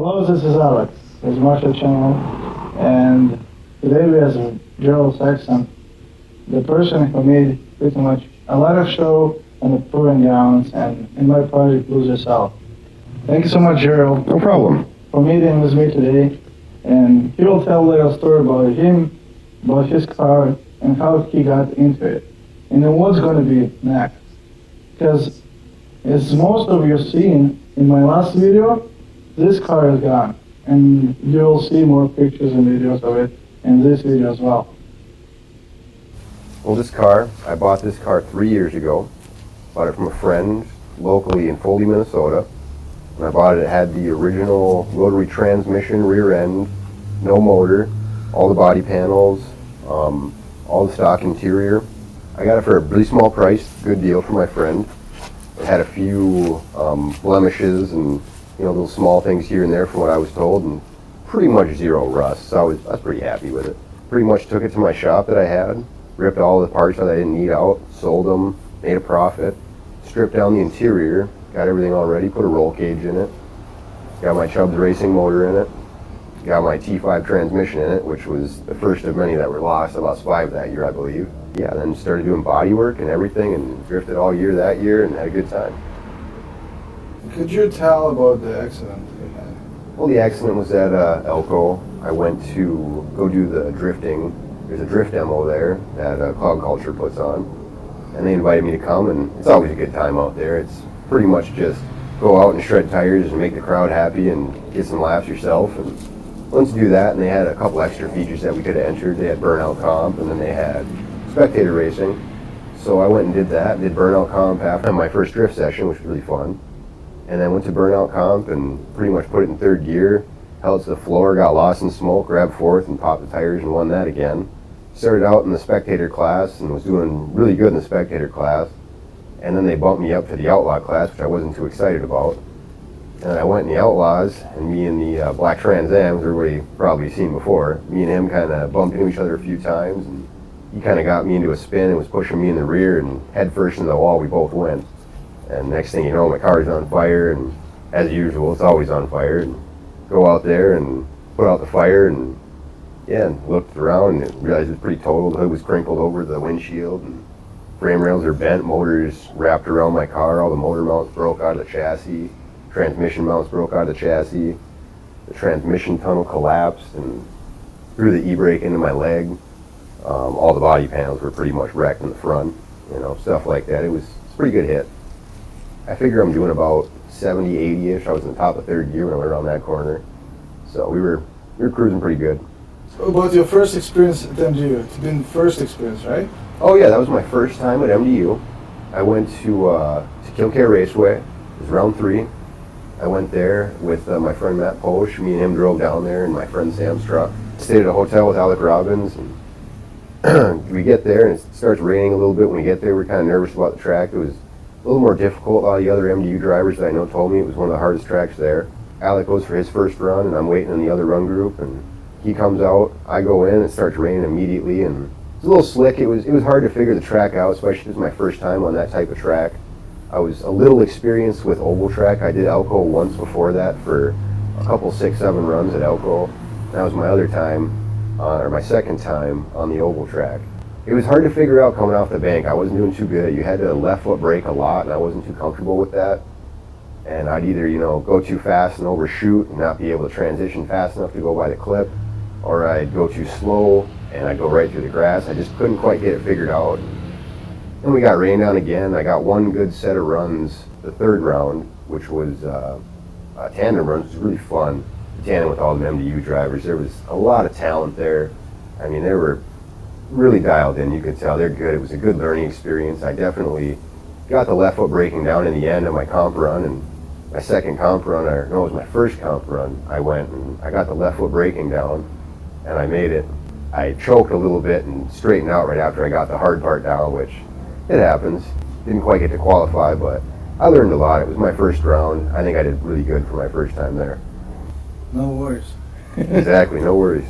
Hello, this is Alex. This is Marshall Channel, and today we have Jerel Saxon, the person who made pretty much a lot of show on the proving grounds and in my project Lose Yourself. Thank you so much, Jerel. No problem. For meeting with me today, and he will tell a little story about him, about his car, and how he got into it, and then what's going to be next. Because as most of you seen in my last video, this car is gone, and you'll see more pictures and videos of it in this video as well. Well, I bought this car 3 years ago. Bought it from a friend locally in Foley, Minnesota. When I bought it, it had the original rotary transmission rear end, no motor, all the body panels, all the stock interior. I got it for a really small price, good deal for my friend. It had a few blemishes and little small things here and there from what I was told, and pretty much zero rust, so I was pretty happy with it. Pretty much took it to my shop that I had, ripped all the parts that I didn't need out, sold them, made a profit, stripped down the interior, got everything all ready, put a roll cage in it, got my Chubbs racing motor in it, got my T5 transmission in it, which was the first of many that were lost. I lost 5 that year, I believe. Yeah, then started doing body work and everything, and drifted all year that year and had a good time. Could you tell about the accident you had? Well, the accident was at Elko. I went to go do the drifting. There's a drift demo there that Cloud Culture puts on, and they invited me to come, and it's always a good time out there. It's pretty much just go out and shred tires and make the crowd happy and get some laughs yourself. And once you do that, and they had a couple extra features that we could have entered. They had burnout comp, and then they had spectator racing. So I went and did that, did burnout comp after my first drift session, which was really fun. And then went to burnout comp and pretty much put it in third gear, held it to the floor, got lost in smoke, grabbed fourth and popped the tires and won that again. Started out in the spectator class and was doing really good in the spectator class. And then they bumped me up to the outlaw class, which I wasn't too excited about. And I went in the outlaws, and me and the black Trans Am, everybody probably seen before, me and him kind of bumped into each other a few times, and he kind of got me into a spin and was pushing me in the rear, and head first into the wall, we both went. And next thing you know, my car's on fire, and as usual, it's always on fire. And go out there and put out the fire, and yeah, and looked around and realized it was pretty total. The hood was crinkled over the windshield, and frame rails are bent, motors wrapped around my car, all the motor mounts broke out of the chassis, transmission mounts broke out of the chassis, the transmission tunnel collapsed and threw the e-brake into my leg. All the body panels were pretty much wrecked in the front, stuff like that. It's a pretty good hit. I figure I'm doing about 70, 80-ish. I was in the top of third gear when I went around that corner. So we were cruising pretty good. So about your first experience at MDU, it's been first experience, right? Oh yeah, that was my first time at MDU. I went to Kilcare Raceway. It was round 3. I went there with my friend Matt Posch. Me and him drove down there in my friend Sam's truck. Stayed at a hotel with Alec Robbins. And we get there and it starts raining a little bit when we get there. We're kind of nervous about the track. It was a little more difficult. A lot of the other MDU drivers that I know told me it was one of the hardest tracks there. Alec goes for his first run, and I'm waiting in the other run group, and he comes out. I go in, and it starts raining immediately, and it's a little slick. It was hard to figure the track out, especially because it was my first time on that type of track. I was a little experienced with oval track. I did Elko once before that for a couple 6-7 runs at Elko. That was my other time, or my second time on the oval track. It was hard to figure out coming off the bank. I wasn't doing too good. You had to left foot brake a lot, and I wasn't too comfortable with that. And I'd either, go too fast and overshoot and not be able to transition fast enough to go by the clip, or I'd go too slow and I'd go right through the grass. I just couldn't quite get it figured out. Then we got rained on again. I got one good set of runs the third round, which was tandem runs. It was really fun. Tandem with all the MDU drivers. There was a lot of talent there. I mean, they were really dialed in. You could tell they're good. It was a good learning experience. I definitely got the left foot braking down in the end of my comp run, and my second comp run, it was my first comp run. I went and I got the left foot braking down, and I made it. I choked a little bit and straightened out right after I got the hard part down, which it happens. Didn't quite get to qualify, but I learned a lot. It was my first round. I think I did really good for my first time there. No worries. Exactly, no worries.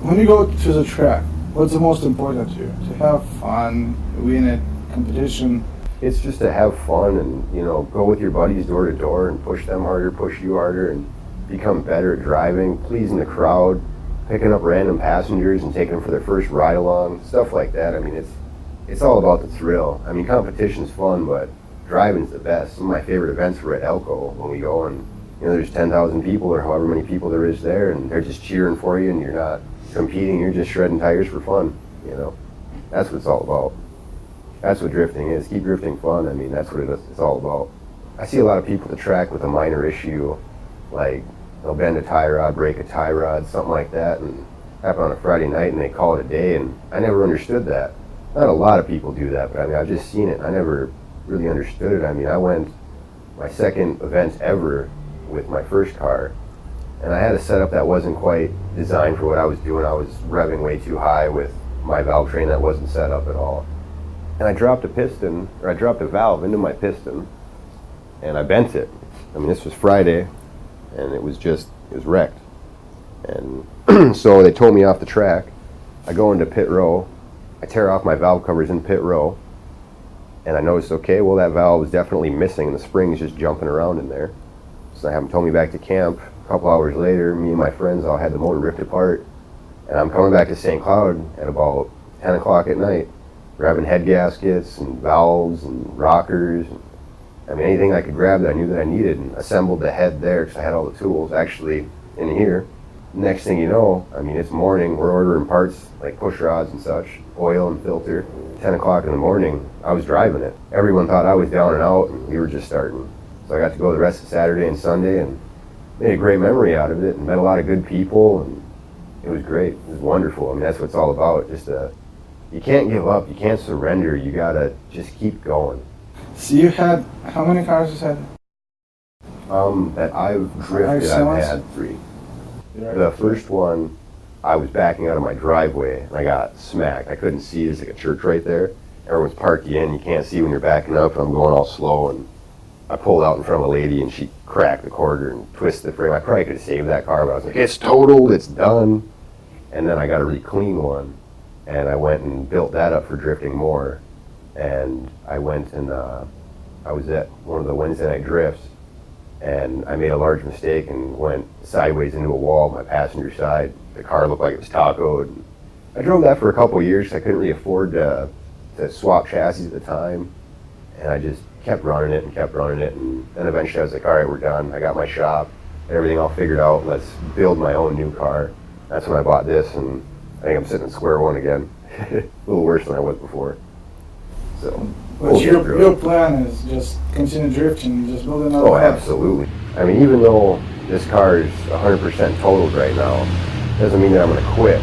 When you go to the track, what's the most important to you? To have fun, win it, competition? It's just to have fun and, go with your buddies door to door and push them harder, push you harder, and become better at driving, pleasing the crowd, picking up random passengers and taking them for their first ride along, stuff like that. I mean, it's all about the thrill. I mean, competition's fun, but driving's the best. Some of my favorite events were at Elko when we go and, you know, there's 10,000 people or however many people there is there, and they're just cheering for you, and you're not competing, you're just shredding tires for fun, you know. That's what it's all about. That's what drifting is. Keep drifting fun. I mean, that's what it's all about. I see a lot of people at the track with a minor issue, like they'll bend a tie rod, break a tie rod, something like that, and happen on a Friday night, and they call it a day, and I never understood that. Not a lot of people do that, but I mean, I've just seen it. I never really understood it. I mean, I went my second event ever with my first car, and I had a setup that wasn't quite designed for what I was doing. I was revving way too high with my valve train that wasn't set up at all. And I dropped a piston, or I dropped a valve into my piston, and I bent it. I mean, this was Friday, and it was wrecked. And so they towed me off the track. I go into pit row. I tear off my valve covers in pit row, and I noticed, okay, well, that valve is definitely missing, and the spring is just jumping around in there. So I have them tow me back to camp. A couple hours later, me and my friends all had the motor ripped apart, and I'm coming back to St. Cloud at about 10 o'clock at night, grabbing head gaskets and valves and rockers. I mean, anything I could grab that I knew that I needed, and assembled the head there because I had all the tools actually in here. Next thing you know, I mean, it's morning, we're ordering parts like push rods and such, oil and filter. 10 o'clock in the morning, I was driving it. Everyone thought I was down and out, and we were just starting. So I got to go the rest of Saturday and Sunday and made a great memory out of it, and met a lot of good people, and it was great. It was wonderful. I mean, that's what it's all about. Just you can't give up. You can't surrender. You gotta just keep going. So you had, how many cars you said? That I've drifted, I've had 3. The first one, I was backing out of my driveway, and I got smacked. I couldn't see. There's like a church right there. Everyone's parked you in. You can't see when you're backing up, and I'm going all slow, and I pulled out in front of a lady, and she cracked the quarter and twisted the frame. I probably could have saved that car, but I was like, it's totaled, it's done. And then I got a re-clean one, and I went and built that up for drifting more. And I went and I was at one of the Wednesday night drifts, and I made a large mistake and went sideways into a wall on my passenger side. The car looked like it was tacoed. I drove that for a couple of years because I couldn't really afford to swap chassis at the time, and I just kept running it, and then eventually I was like, all right, we're done. I got my shop, everything all figured out. Let's build my own new car. That's when I bought this, and I think I'm sitting at square one again. A little worse than I was before. So, but your plan is just continue drifting, just build another car. Absolutely. I mean, even though this car is 100% totaled right now, doesn't mean that I'm going to quit.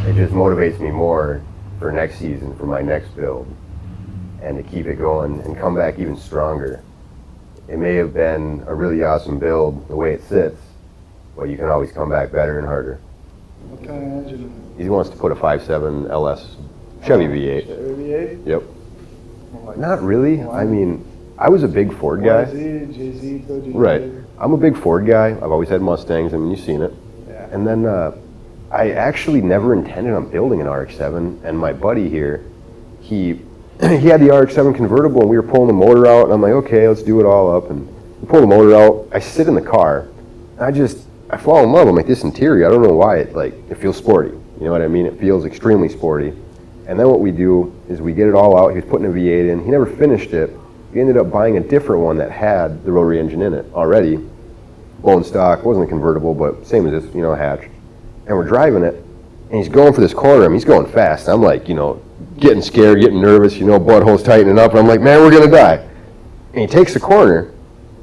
It just motivates me more for next season, for my next build, and to keep it going and come back even stronger. It may have been a really awesome build the way it sits, but you can always come back better and harder. What kind of engine? He wants to put a 5.7 LS Chevy V8. Chevy V8? Yep. Not really. I mean, I was a big Ford guy. JZ, right. I'm a big Ford guy. I've always had Mustangs. I mean, you've seen it. Yeah. And then I actually never intended on building an RX-7. And my buddy here, he had the RX-7 convertible, and we were pulling the motor out. And I'm like, okay, let's do it all up. And we pull the motor out. I sit in the car. And I fall in love. I'm like, this interior, I don't know why it feels sporty. You know what I mean? It feels extremely sporty. And then what we do is we get it all out. He was putting a V8 in. He never finished it. He ended up buying a different one that had the rotary engine in it already. Bone stock. It wasn't a convertible, but same as this, a hatch. And we're driving it, and he's going for this corner. I mean, he's going fast. I'm like, getting scared, getting nervous, buttholes tightening up. And I'm like, man, we're going to die. And he takes the corner,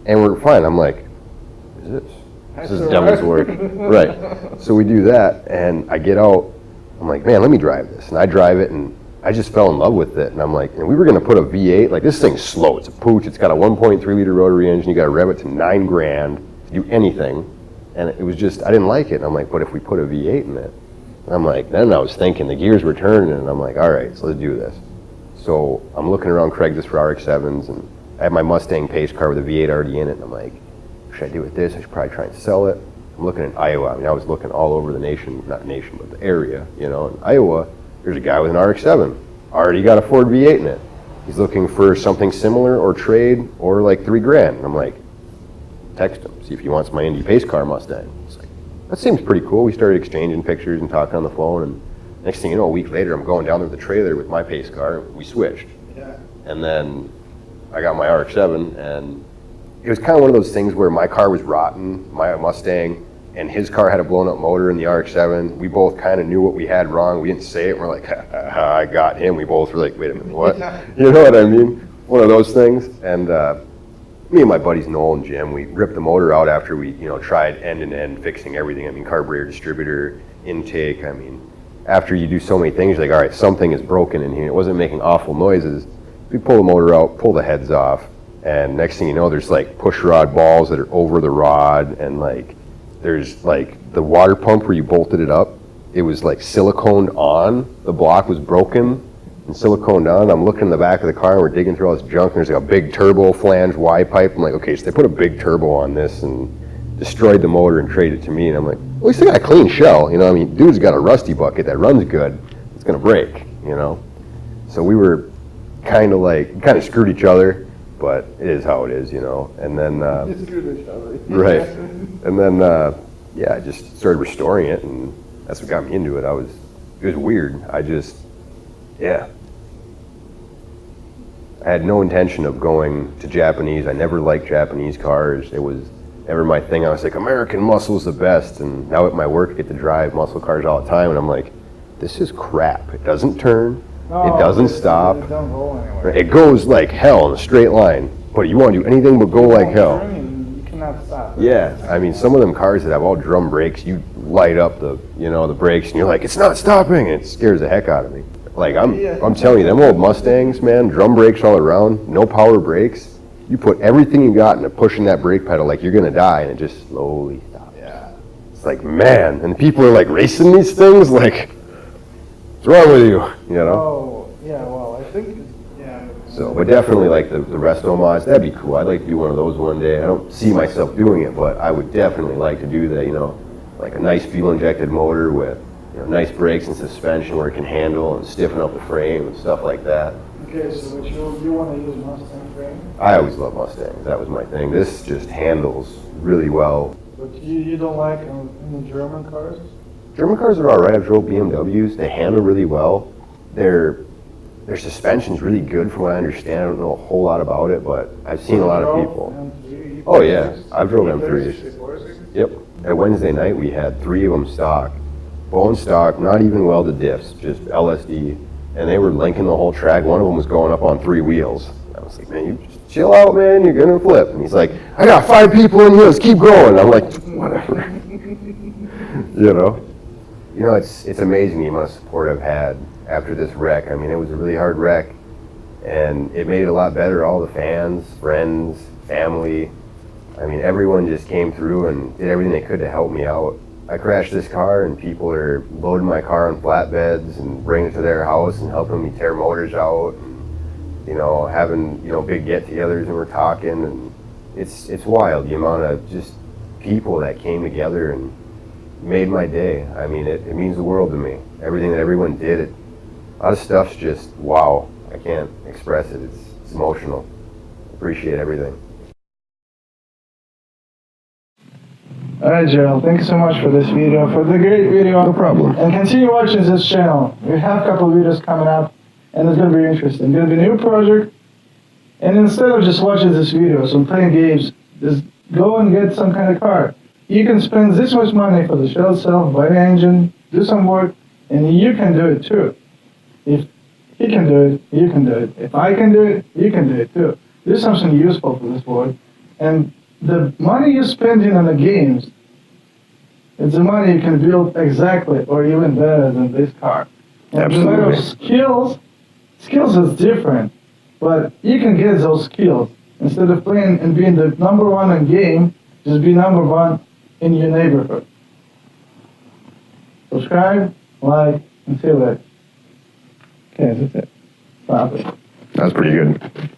and we're fine. I'm like, what is this? This is devil's work. Right. So we do that, and I get out. I'm like, man, let me drive this. And I drive it, and I just fell in love with it. And I'm like, and we were going to put a V8. Like, this thing's slow. It's a pooch. It's got a 1.3 liter rotary engine. You got to rev it to $9,000 to do anything. And it was just, I didn't like it. And I'm like, but if we put a V8 in it? And I'm like, then I was thinking, the gears were turning, and I'm like, all right, so let's do this. So I'm looking around Craigslist for RX-7s, and I have my Mustang pace car with a V8 already in it. And I'm like, what should I do with this? I should probably try and sell it. I'm looking in Iowa. I mean, I was looking all over the nation, not nation, but the area, In Iowa, there's a guy with an RX-7. Already got a Ford V8 in it. He's looking for something similar or trade or like $3,000. And I'm like, text him, see see if he wants my Indy pace car Mustang. It's like, that seems pretty cool. We started exchanging pictures and talking on the phone, and next thing you know, a week later, I'm going down there with the trailer with my pace car. We switched. Yeah. And then I got my RX-7, and it was kind of one of those things where my car was rotten, my Mustang, and his car had a blown up motor in the RX-7. We both kind of knew what we had wrong. We didn't say it. We're like, I got him. We both were like, wait a minute, what? You know what I mean? One of those things. And me and my buddies Noel and Jim, we ripped the motor out after we, tried end to end fixing everything. I mean, carburetor, distributor, intake. I mean, after you do so many things, you're like, all right, something is broken in here. It wasn't making awful noises. We pull the motor out, pull the heads off, and next thing you know, there's like push rod balls that are over the rod, and like there's like the water pump where you bolted it up. It was like siliconed on. The block was broken and siliconed on. I'm looking in the back of the car and we're digging through all this junk, and there's like a big turbo flange Y pipe. I'm like, okay, so they put a big turbo on this and destroyed the motor and traded it to me. And I'm like, well, at least they got a clean shell. I mean, dude's got a rusty bucket that runs good. It's gonna break, So we were kind of screwed each other, but it is how it is, And then right, and then I just started restoring it, and that's what got me into it. It was weird. I had no intention of going to Japanese. I never liked Japanese cars. It was never my thing. I was like, American muscle is the best, and now at my work I get to drive muscle cars all the time, and I'm like, this is crap. It doesn't turn. It doesn't stop. It don't go anywhere. It goes like hell in a straight line, but you want to do anything but go like hell. You cannot stop. Yeah, I mean, some of them cars that have all drum brakes, you light up the brakes, and you're like, it's not stopping, and it scares the heck out of me. Like, I'm telling you, them old Mustangs, man, drum brakes all around, no power brakes. You put everything you got into pushing that brake pedal like you're gonna die, and it just slowly stops. Yeah. It's like, man, and people are like racing these things, like, what's wrong with you, Oh, yeah, well, I think, yeah. So, but definitely like the resto mods, that'd be cool. I'd like to do one of those one day. I don't see myself doing it, but I would definitely like to do that, like a nice fuel-injected motor with, nice brakes and suspension where it can handle and stiffen up the frame and stuff like that. Okay, so what you want to use Mustang frame? I always loved Mustangs. That was my thing. This just handles really well. But you don't like any German cars? German cars are all right. I've drove BMWs. They handle really well. Their suspension's really good from what I understand. I don't know a whole lot about it, but I've seen a lot of people. M3, Oh yeah, I've drove M3s. M3s. Yep. At Wednesday night we had 3 of them stock. Bone stock, not even welded diffs, just LSD. And they were linking the whole track. One of them was going up on 3 wheels. I was like, man, you just chill out, man. You're gonna flip. And he's like, I got 5 people in here. Let's keep going. I'm like, whatever. It's amazing the amount of support I've had after this wreck. I mean, it was a really hard wreck, and it made it a lot better. All the fans, friends, family. I mean, everyone just came through and did everything they could to help me out. I crashed this car, and people are loading my car on flatbeds and bringing it to their house and helping me tear motors out. And, having big get-togethers, and we're talking, and it's wild the amount of just people that came together and made my day. I mean, it means the world to me. Everything that everyone did, a lot of stuff's just wow. I can't express it. It's emotional. Appreciate everything. All right, Jerel, thank you so much for this video, for the great video. No problem. And continue watching this channel. We have a couple of videos coming up, and it's going to be interesting. It's going to be a new project, and instead of just watching this videos and playing games, just go and get some kind of car. You can spend this much money for the shell itself, buy the engine, do some work, and you can do it too. If he can do it, you can do it. If I can do it, you can do it too. Do something useful for this world. And the money you're spending on the games, it's the money you can build exactly or even better than this car. And Absolutely. the matter of skills is different, but you can get those skills. Instead of playing and being the number one in game, just be number one in your neighborhood. Subscribe, like, and see you later. Okay, that's it. Stop it. That was pretty good.